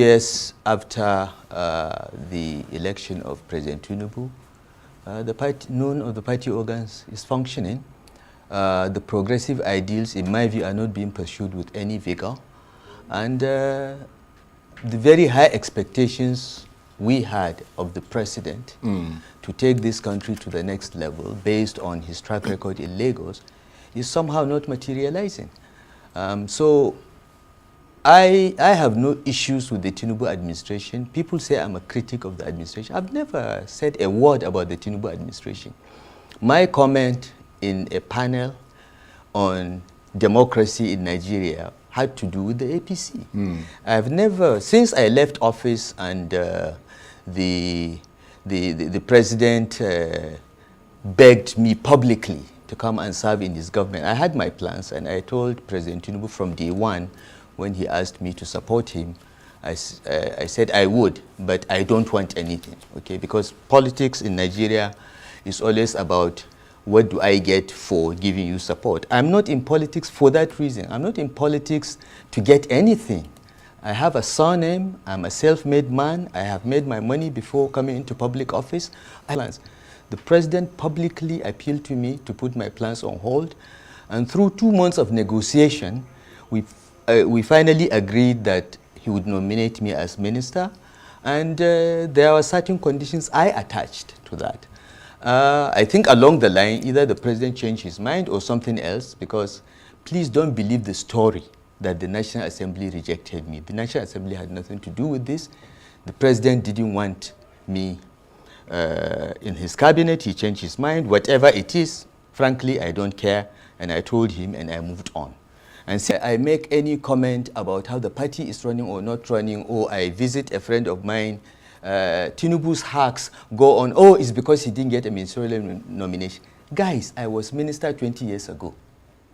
Years after the election of President Tinubu, none of the party organs is functioning. The progressive ideals, in my view, are not being pursued with any vigor. And the very high expectations we had of the president to take this country to the next level based on his track record in Lagos is somehow not materializing. So I have no issues with the Tinubu administration. People say I'm a critic of the administration. I've never said a word about the Tinubu administration. My comment in a panel on democracy in Nigeria had to do with the APC. I've never, since I left office and the president begged me publicly to come and serve in his government, I had my plans, and I told President Tinubu from day one, when he asked me to support him, I said I would, but I don't want anything, okay? Because politics in Nigeria is always about what do I get for giving you support. I'm not in politics for that reason. I'm not in politics to get anything. I have a surname, I'm a self-made man, I have made my money before coming into public office. The president publicly appealed to me to put my plans on hold, and through 2 months of negotiation, we finally agreed that he would nominate me as minister, and there were certain conditions I attached to that. I think along the line, either the president changed his mind or something else, because please don't believe the story that the National Assembly rejected me. The National Assembly had nothing to do with this. The president didn't want me in his cabinet. He changed his mind. Whatever it is, frankly, I don't care. And I told him, and I moved on. And so I make any comment about how the party is running or not running, or I visit a friend of mine, Tinubu's hacks go on, oh, it's because he didn't get a ministerial nomination. Guys, I was minister 20 years ago,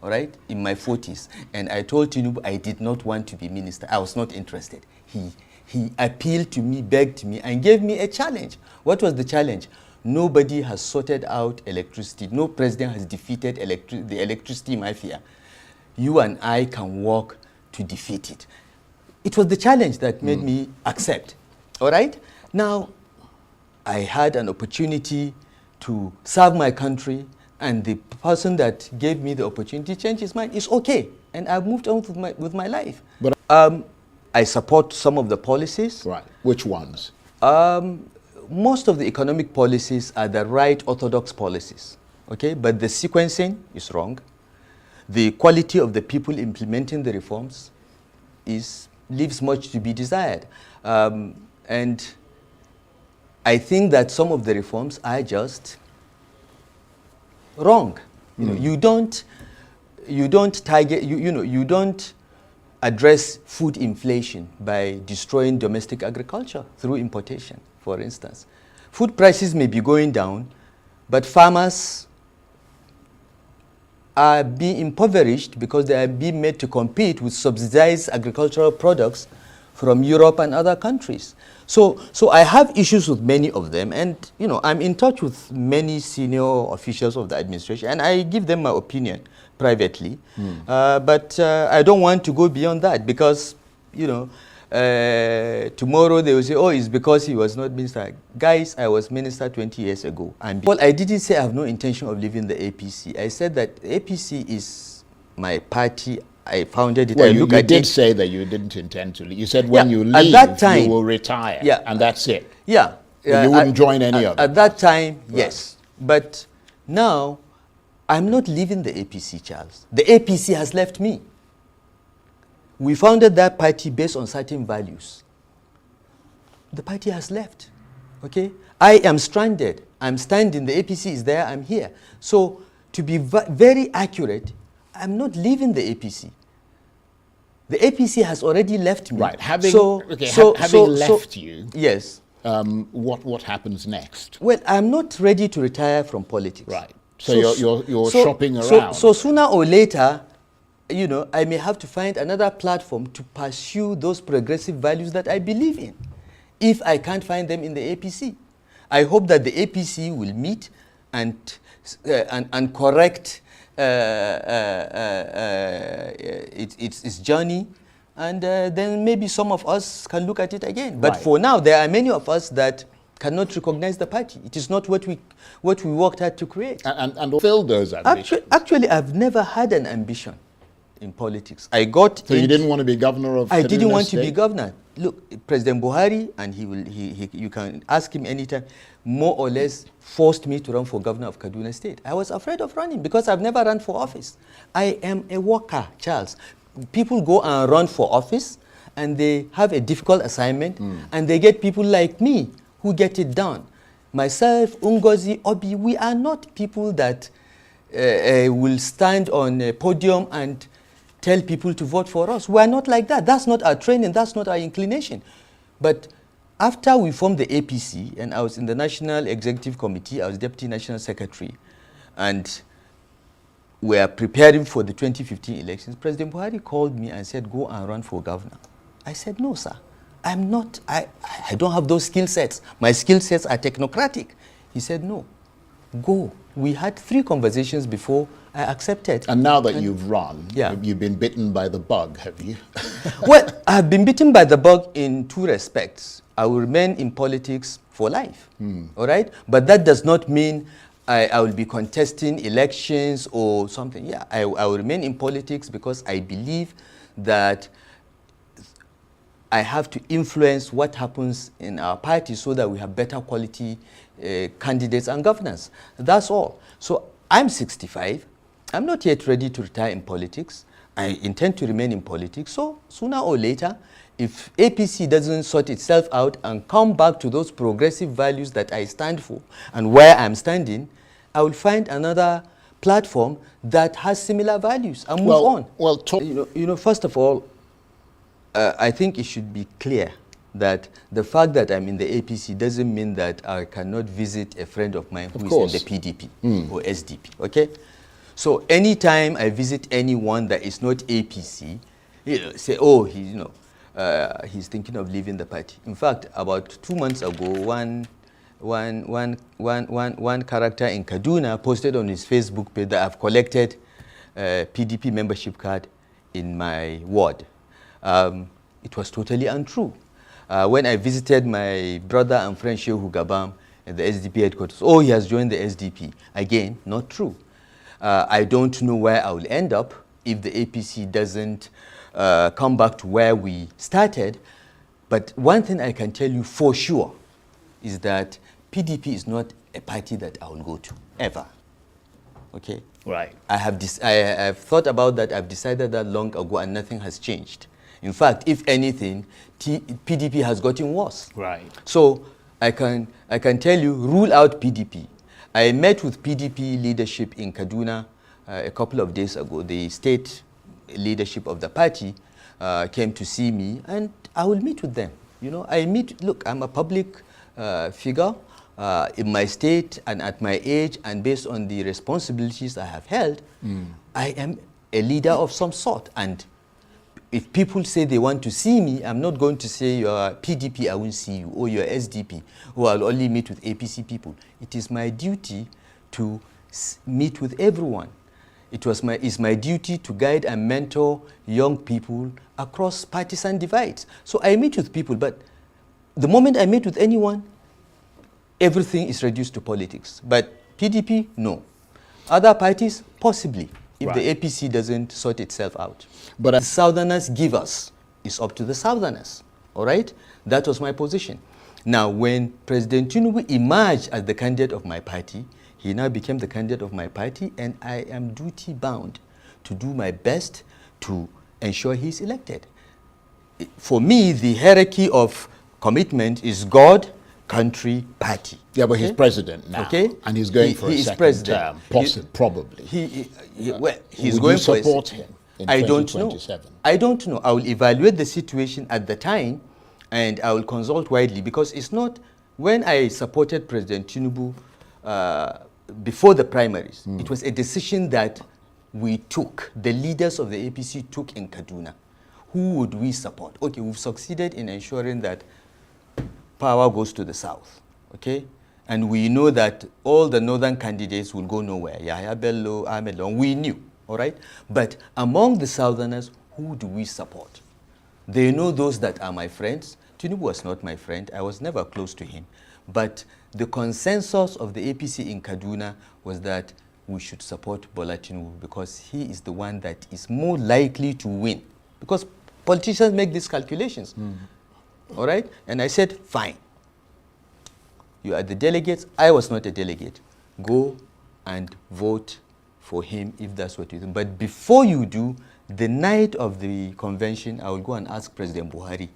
all right, in my 40s, and I told Tinubu I did not want to be minister. I was not interested. He appealed to me, begged me, and gave me a challenge. What was the challenge? Nobody has sorted out electricity. No president has defeated the electricity mafia. You and I can work to defeat it. It was the challenge that made me accept, all right? Now, I had an opportunity to serve my country, and the person that gave me the opportunity changed his mind. It's okay, and I've moved on with my life. But I support some of the policies. Right, which ones? Most of the economic policies are the right orthodox policies, okay? But the sequencing is wrong. The quality of the people implementing the reforms leaves much to be desired. And I think that some of the reforms are just wrong. You know, you don't address food inflation by destroying domestic agriculture through importation, for instance. Food prices may be going down, but farmers are being impoverished because they are being made to compete with subsidized agricultural products from Europe and other countries. So I have issues with many of them, and you know, I'm in touch with many senior officials of the administration, and I give them my opinion privately. But I don't want to go beyond that, because you know, tomorrow they will say, oh, it's because he was not minister. Guys, I was minister 20 years ago. Well, I didn't say I have no intention of leaving the APC. I said that the APC is my party. I founded it. Well, you did say that you didn't intend to leave. You said when you leave, at that time, you will retire, and that's it. Yeah. You wouldn't join any of it. At that time, yes. But now, I'm not leaving the APC, Charles. The APC has left me. We founded that party based on certain values. The party has left, okay? I am stranded. I'm standing. The APC is there. I'm here. So, to be very accurate, I'm not leaving the APC. The APC has already left me. Right. Having left you, yes. What happens next? Well, I'm not ready to retire from politics. Right. So you're shopping around. So sooner or later, you know, I may have to find another platform to pursue those progressive values that I believe in, if I can't find them in the APC. I hope that the APC will meet and correct its journey and then maybe some of us can look at it again. But Right. for now, there are many of us that cannot recognize the party. It is not what we worked hard to create. And fulfill those ambitions. Actually, I've never had an ambition in politics. I got. So you didn't want to be governor of? I didn't Kaduna want to be State? governor. Look, President Buhari, and you can ask him anytime, more or less forced me to run for governor of Kaduna State. I was afraid of running because I've never run for office. I am a worker, Charles. People go and run for office, and they have a difficult assignment, and they get people like me who get it done. Myself, Ngozi, Obi, we are not people that will stand on a podium and tell people to vote for us. We are not like that. That's not our training. That's not our inclination. But after we formed the APC, and I was in the National Executive Committee, I was Deputy National Secretary, and we are preparing for the 2015 elections, President Buhari called me and said, go and run for governor. I said, no, sir. I'm not, I don't have those skill sets. My skill sets are technocratic. He said, no, go. We had 3 conversations before I accepted. And now that you've run, Yeah. you've been bitten by the bug, have you? Well, I've been bitten by the bug in 2 respects. I will remain in politics for life, all right? But that does not mean I will be contesting elections or something. Yeah, I will remain in politics because I believe that I have to influence what happens in our party so that we have better quality candidates and governors. That's all. So I'm 65. I'm not yet ready to retire in politics. I intend to remain in politics. So sooner or later, if APC doesn't sort itself out and come back to those progressive values that I stand for and where I'm standing, I will find another platform that has similar values and move on. Well, You know, first of all, I think it should be clear that the fact that I'm in the APC doesn't mean that I cannot visit a friend of mine who is in the PDP or SDP, okay? So anytime I visit anyone that is not APC, say, oh, he's thinking of leaving the party. In fact, about 2 months ago, one character in Kaduna posted on his Facebook page that I've collected PDP membership card in my ward. It was totally untrue. When I visited my brother and friend Shehu Gabam at the SDP headquarters, oh, he has joined the SDP. Again, not true. I don't know where I will end up if the APC doesn't come back to where we started. But one thing I can tell you for sure is that PDP is not a party that I will go to, ever. Okay? right. I have thought about that. I've decided that long ago, and nothing has changed. In fact, if anything, PDP has gotten worse. Right. So I can tell you, rule out PDP. I met with PDP leadership in Kaduna a couple of days ago. The state leadership of the party came to see me, and I will meet with them. You know, look, I'm a public figure in my state and at my age, and based on the responsibilities I have held, I am a leader of some sort. And if people say they want to see me, I'm not going to say you're PDP, I won't see you, or you're SDP, or I'll only meet with APC people. It is my duty to meet with everyone. It's my duty to guide and mentor young people across partisan divides. So I meet with people, but the moment I meet with anyone, everything is reduced to politics. But PDP, no. Other parties, possibly, if the APC doesn't sort itself out. But the Southerners give us, it's up to the Southerners, all right? That was my position. Now, when President Tinubu emerged as the candidate of my party, he now became the candidate of my party, and I am duty-bound to do my best to ensure he's elected. For me, the hierarchy of commitment is God, country, party. Yeah, but he's president now. Okay. And he's going for a second term, probably. He's Would going you support him in 2027? I don't know. I will evaluate the situation at the time, and I will consult widely, because it's not, when I supported President Tinubu before the primaries, it was a decision that we took, the leaders of the APC took in Kaduna. Who would we support? Okay, we've succeeded in ensuring that power goes to the south, okay? And we know that all the northern candidates will go nowhere. Yahya Bello, Ahmed Long, we knew, all right? But among the southerners, who do we support? They know those that are my friends. Tinubu was not my friend. I was never close to him. But the consensus of the APC in Kaduna was that we should support Bola Tinubu because he is the one that is more likely to win. Because politicians make these calculations. All right? And I said, fine. You are the delegates. I was not a delegate. Go and vote for him if that's what you think. But before you do, the night of the convention, I will go and ask President Buhari,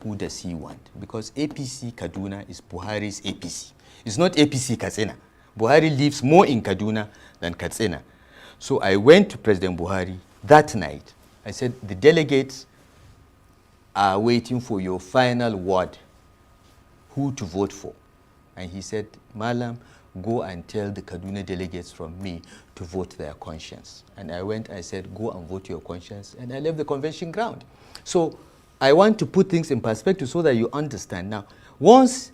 who does he want? Because APC Kaduna is Buhari's APC. It's not APC Katsina. Buhari lives more in Kaduna than Katsina. So I went to President Buhari that night. I said, the delegates are waiting for your final word, who to vote for. And he said, Malam, go and tell the Kaduna delegates from me to vote their conscience. And I went, I said, go and vote your conscience. And I left the convention ground. So I want to put things in perspective so that you understand. Now, once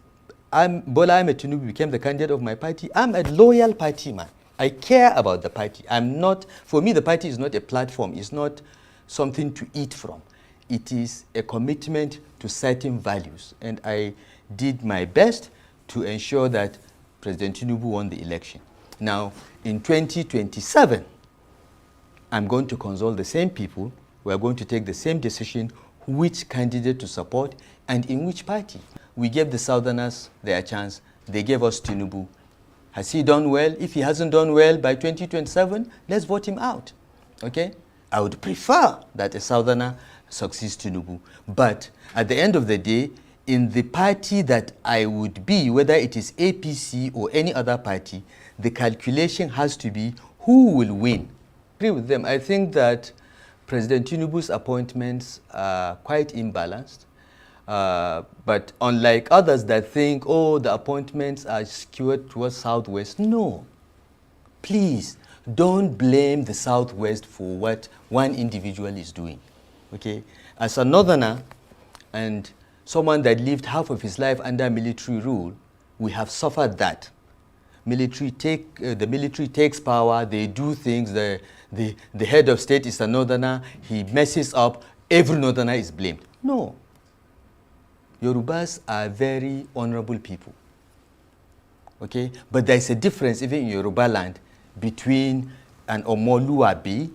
Bola Ahmed Tinubu became the candidate of my party, I'm a loyal party man. I care about the party. I'm not, for me, the party is not a platform. It's not something to eat from. It is a commitment to certain values. And I did my best to ensure that President Tinubu won the election. Now, in 2027, I'm going to consult the same people. We're going to take the same decision, which candidate to support and in which party. We gave the Southerners their chance. They gave us Tinubu. Has he done well? If he hasn't done well by 2027, let's vote him out. Okay? I would prefer that a Southerner succeeds Tinubu. But at the end of the day, in the party that I would be, whether it is APC or any other party, the calculation has to be who will win. I agree with them. I think that President Tinubu's appointments are quite imbalanced. But unlike others that think, oh, the appointments are skewed towards Southwest, no. Please, don't blame the Southwest for what one individual is doing. Okay? As a Northerner and someone that lived half of his life under military rule, we have suffered that. The military takes power, they do things, the head of state is a Northerner, he messes up, every Northerner is blamed. No. Yorubas are very honorable people. Okay? But there's a difference even in Yoruba land between an OMOLUABI,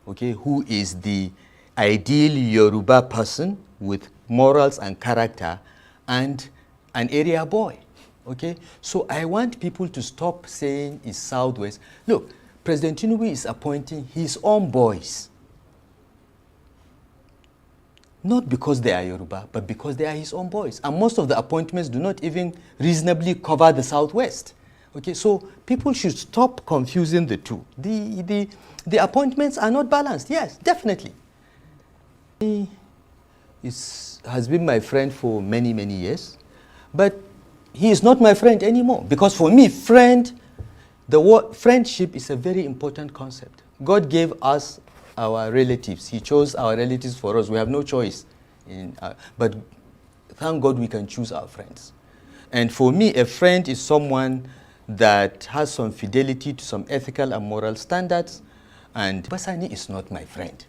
okay, who is the ideal Yoruba person with morals and character, and an area boy. Okay? So I want people to stop saying it's Southwest. Look, President Tinubu is appointing his own boys. Not because they are Yoruba, but because they are his own boys. And most of the appointments do not even reasonably cover the Southwest. Okay, so people should stop confusing the two. The appointments are not balanced. Yes, definitely. He has been my friend for many, many years. But he is not my friend anymore. Because for me, the word friendship is a very important concept. God gave us our relatives. He chose our relatives for us. We have no choice. But thank God we can choose our friends. And for me, a friend is someone that has some fidelity to some ethical and moral standards. And Basani is not my friend.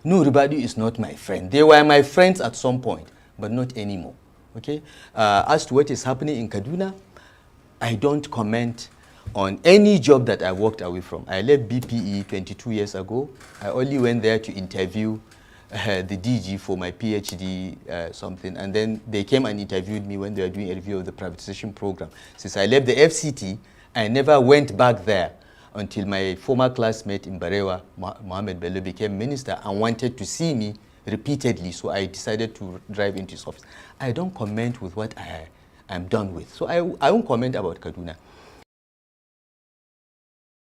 Nuribadu is not my friend. They were my friends at some point, but not anymore. Okay? As to what is happening in Kaduna, I don't comment on any job that I walked away from. I left BPE 22 years ago. I only went there to interview the DG for my PhD something, and then they came and interviewed me when they were doing a review of the privatization program. Since I left the FCT, I never went back there until my former classmate in Barewa, Mohammed Bello, became minister and wanted to see me repeatedly, so I decided to drive into his office. I don't comment with what I'm done with, so I won't comment about Kaduna.